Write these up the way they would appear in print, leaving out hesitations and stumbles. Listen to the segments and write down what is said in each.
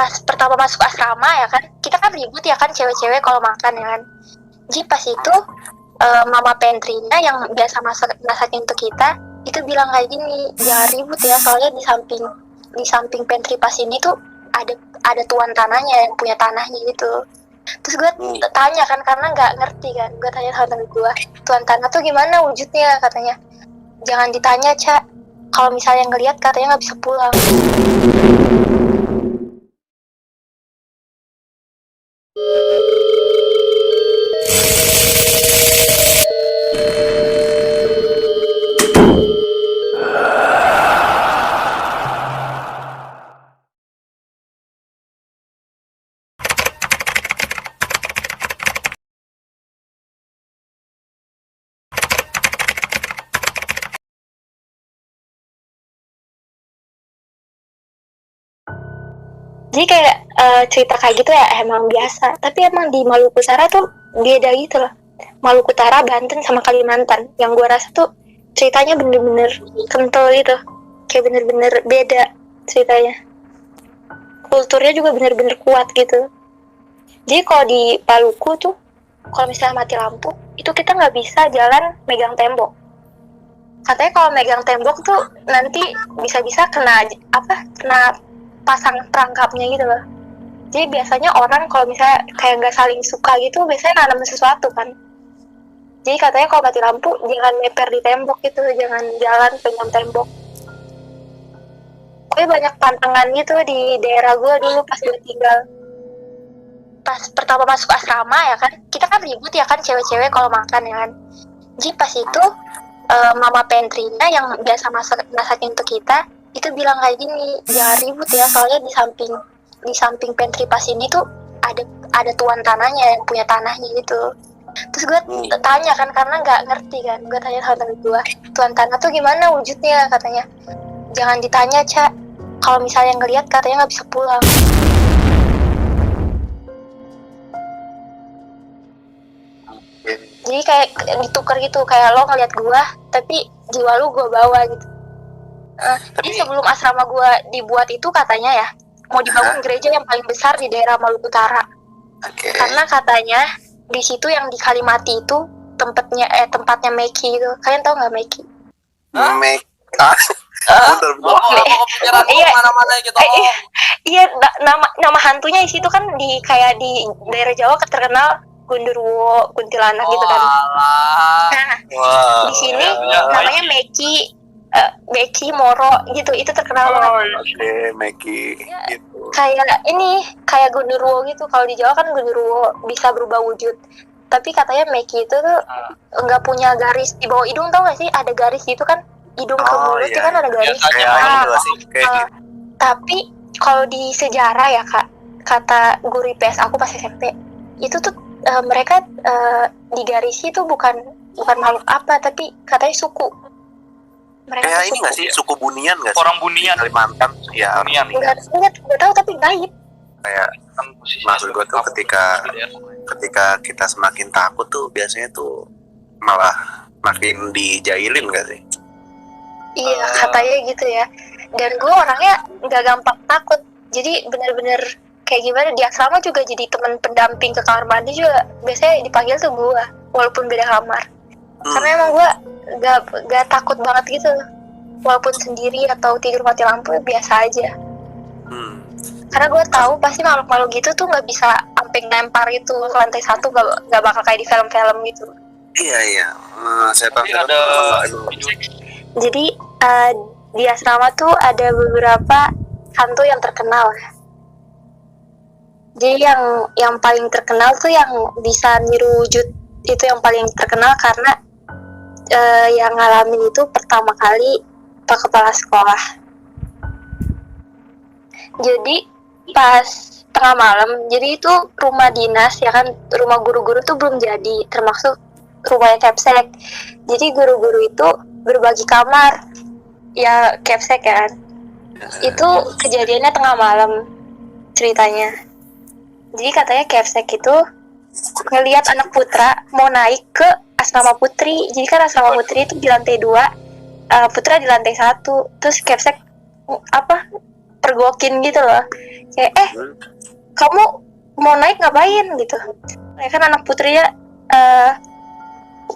pas pertama masuk asrama ya kan, kita kan ribut ya kan cewek-cewek kalau makan ya kan. Jadi pas itu mama pantry-nya yang biasa masakin untuk kita itu bilang kayak gini, jangan ribut ya, soalnya di samping pantry pas ini tuh ada tuan tanahnya yang punya tanahnya gitu. Terus gue tanya kan, karena nggak ngerti kan, gue tanya sama temen gue, tuan tanah tuh gimana wujudnya, katanya jangan ditanya Cak, kalau misalnya ngelihat katanya nggak bisa pulang. Jadi kayak cerita kayak gitu ya emang biasa, tapi emang di Maluku Utara tuh beda gitu loh. Maluku Utara, Banten sama Kalimantan, yang gue rasa tuh ceritanya bener-bener kental gitu, kayak bener-bener beda ceritanya. Kulturnya juga bener-bener kuat gitu. Jadi kalau di Maluku tuh, kalau misalnya mati lampu, itu kita nggak bisa jalan megang tembok. Katanya kalau megang tembok tuh nanti bisa-bisa kena pasang perangkapnya gitu loh. Jadi biasanya orang kalau misalnya kayak nggak saling suka gitu, biasanya nanam sesuatu kan. Jadi katanya kalau mati lampu jangan meper di tembok gitu, jangan jalan pegang tembok. Pokoknya banyak pantangan gitu di daerah gue dulu pas gue tinggal. Pas pertama masuk asrama ya kan, kita kan ribut ya kan cewek-cewek kalau makan ya kan. Jadi pas itu mama pantry-nya yang biasa masakin untuk kita itu bilang kayak gini, jangan ribut ya, soalnya di samping pantry pas ini tuh ada tuan tanahnya yang punya tanahnya gitu. Terus gue tanya kan, karena nggak ngerti kan, gue tanya sama temen gue, tuan tanah tuh gimana wujudnya, katanya jangan ditanya Cak, kalau misalnya ngelihat katanya nggak bisa pulang. Jadi kayak ditukar gitu, kayak lo ngeliat gue tapi jiwa lu gue bawa gitu. Jadi sebelum asrama gue dibuat itu katanya ya mau dibangun gereja yang paling besar di daerah Maluku Utara. Karena katanya di situ yang di Kalimati itu tempatnya Meki itu. Kalian tahu nggak Meki? Iya, nama hantunya di situ kan, di kayak di daerah Jawa terkenal Gundurwo, kuntilanak gitu kan. Nah, di sini namanya Meki Moro gitu, itu terkenal banget. Meki. Gitu. Kayak Gundurwo gitu. Kalau di Jawa kan Gundurwo bisa berubah wujud. Tapi katanya Meki itu tuh nggak punya garis di bawah hidung, tau gak sih? Ada garis gitu kan, hidung ke mulut itu kan ada garis. Tapi kalau di sejarah ya Kak, kata guru IPS aku pas SMP, itu tuh mereka digarisi itu bukan makhluk apa, tapi katanya suku. Mereka kayak ini nggak sih, suku Bunian nggak sih? Orang Bunian. Kalimantan, ya. Bunian. Nggak tahu tapi gaib. Kayak maksud gue tuh ketika kita semakin takut tuh biasanya tuh malah makin dijailin nggak sih? Iya, katanya gitu ya. Dan gue orangnya nggak gampang takut. Jadi bener-bener kayak gimana, di asrama juga jadi teman pendamping ke kamar mandi juga. Biasanya dipanggil tuh gue, walaupun beda kamar. Karena emang gue gak takut banget gitu. Walaupun sendiri atau tidur mati lampu biasa aja. Karena gue tahu pasti makhluk-makhluk gitu tuh nggak bisa sampai nempar itu ke lantai 1, nggak bakal kayak di film-film gitu. Iya. Saya tahu. Jadi di asrama tuh ada beberapa hantu yang terkenal. Jadi yang paling terkenal tuh yang bisa niru wujud itu yang paling terkenal, karena yang ngalamin itu pertama kali Pak Kepala Sekolah. Jadi pas tengah malam, jadi itu rumah dinas ya kan, rumah guru-guru tuh belum jadi, termasuk rumahnya Kepsek. Jadi guru-guru itu berbagi kamar, ya Kepsek ya kan. Itu kejadiannya tengah malam ceritanya. Jadi katanya Kepsek itu ngelihat anak putra mau naik ke asrama putri. Jadi kan asrama putri itu di lantai 2, putra di lantai 1. Terus Kepsek pergokin gitu loh. kayak kamu mau naik ngapain gitu. Ya kan anak putri ya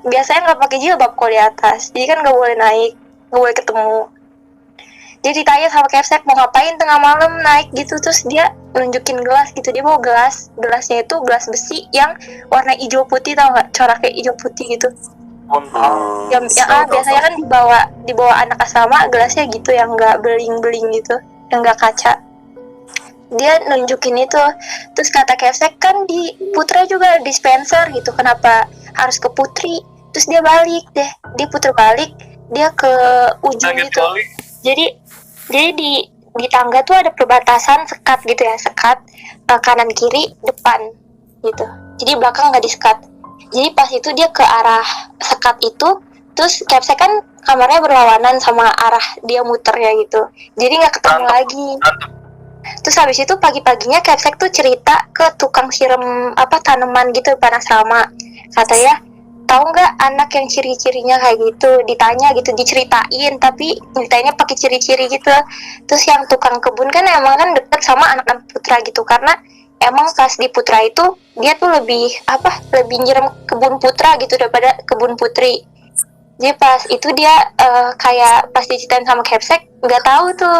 biasanya nggak pakai jilbab kalau di atas, jadi kan nggak boleh naik, nggak boleh ketemu. Dia ditanya sama Kepsek mau ngapain tengah malam naik gitu, terus dia nunjukin gelas gitu. Dia bawa gelasnya itu gelas besi yang warna hijau putih, tau nggak, coraknya hijau putih gitu. Yang biasanya kan dibawa anak asrama gelasnya gitu, yang nggak beling-beling gitu, yang nggak kaca. Dia nunjukin itu, terus kata Kepsek kan di Putra juga dispenser gitu, kenapa harus ke Putri? Terus dia balik deh, dia puter balik, dia ke ujung gitu. Jadi di tangga tuh ada perbatasan sekat gitu ya, sekat kanan kiri depan gitu. Jadi belakang nggak disekat. Jadi pas itu dia ke arah sekat itu, terus Kepsek kan kamarnya berlawanan sama arah dia muternya gitu. Jadi nggak ketemu lagi. Terus habis itu pagi-paginya Kepsek tuh cerita ke tukang siram tanaman gitu panas sama. Katanya, tahu nggak anak yang ciri-cirinya kayak gitu? Ditanya gitu, diceritain, tapi ceritanya pakai ciri-ciri gitu. Terus yang tukang kebun kan emang kan deket sama anak-anak Putra gitu, karena emang pas di Putra itu dia tuh lebih nyiram kebun Putra gitu daripada kebun Putri. Jadi pas itu dia kayak pas diceritain sama Kepsek nggak tahu tuh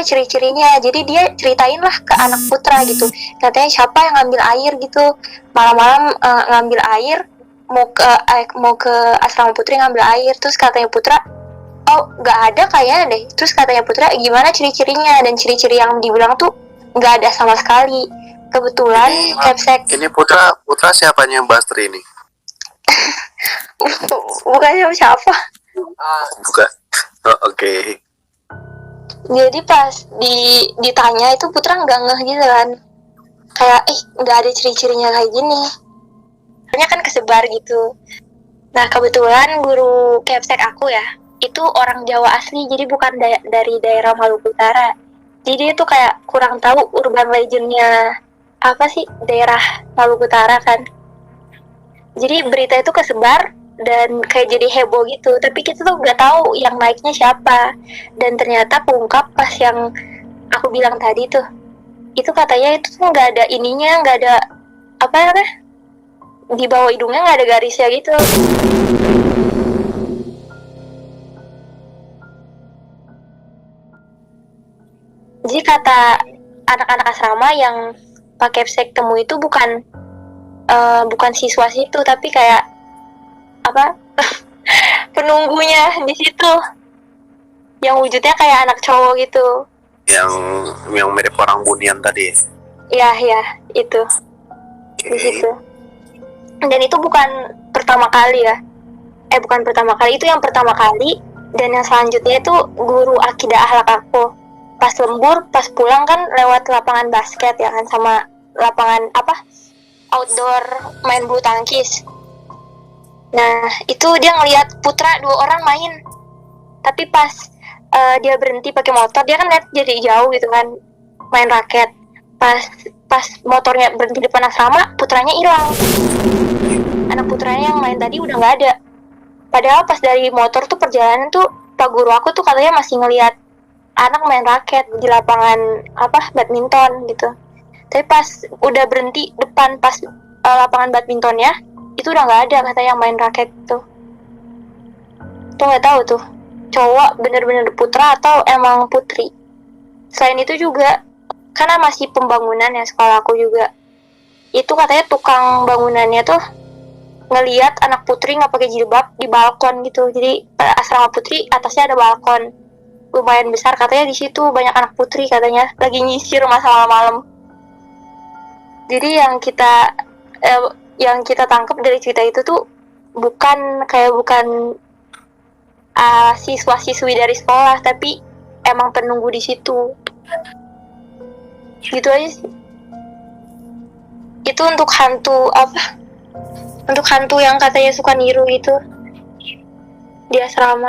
ciri-cirinya. Jadi dia ceritain lah ke anak Putra gitu, katanya siapa yang ngambil air gitu malam-malam, ngambil air mau ke asrama Putri ngambil air. Terus katanya Putra, oh nggak ada kayaknya deh. Terus katanya Putra, gimana ciri-cirinya? Dan ciri-ciri yang dibilang tuh nggak ada sama sekali. Kebetulan Kepsek ini Putra siapanya Bastri ini? bukan siapa. Bukan. Oke. Jadi pas ditanya itu Putra nggak ngeh gitu kan, kayak nggak ada ciri-cirinya kayak gini, soalnya kan kesebar gitu. Nah kebetulan guru Kepsek aku ya itu orang Jawa asli, jadi bukan dari daerah Maluku Utara. Jadi itu kayak kurang tahu urban legendnya daerah Maluku Utara kan. Jadi berita itu kesebar dan kayak jadi heboh gitu, tapi kita tuh nggak tahu yang naiknya siapa. Dan ternyata pengungkap pas yang aku bilang tadi tuh, itu katanya itu tuh nggak ada ininya, nggak ada di bawah hidungnya nggak ada garisnya gitu. Jadi kata anak-anak asrama yang pakai Kepsek temu itu bukan siswa situ, tapi kayak penunggunya di situ, yang wujudnya kayak anak cowok gitu, yang mirip orang Bunian tadi. ya itu di situ. Dan itu bukan pertama kali ya, bukan pertama kali, itu yang pertama kali. Dan yang selanjutnya itu guru akidah akhlak aku pas lembur, pas pulang kan lewat lapangan basket ya kan, sama lapangan outdoor main bulu tangkis. Nah itu dia ngeliat Putra 2 orang main, tapi pas dia berhenti pakai motor, dia kan lihat jadi jauh gitu kan main raket. Pas motornya berhenti depan asrama, Putranya hilang. Anak Putranya yang main tadi udah nggak ada. Padahal pas dari motor tuh perjalanan tuh pak guru aku tuh katanya masih ngeliat anak main raket di lapangan badminton gitu. Tapi pas udah berhenti depan pas lapangan badmintonnya, itu udah nggak ada katanya yang main raket tuh. Tuh nggak tahu tuh cowok bener-bener Putra atau emang Putri. Selain itu juga karena masih pembangunan ya sekolah aku juga, itu katanya tukang bangunannya tuh ngelihat anak Putri nggak pakai jilbab di balkon gitu. Jadi asrama Putri atasnya ada balkon lumayan besar, katanya di situ banyak anak Putri katanya lagi nyisir masa malam-malam. Jadi yang kita tangkap dari cerita itu tuh bukan siswa-siswi dari sekolah, tapi emang penunggu di situ. Gitu aja sih. Itu untuk hantu yang katanya suka niru gitu di asrama.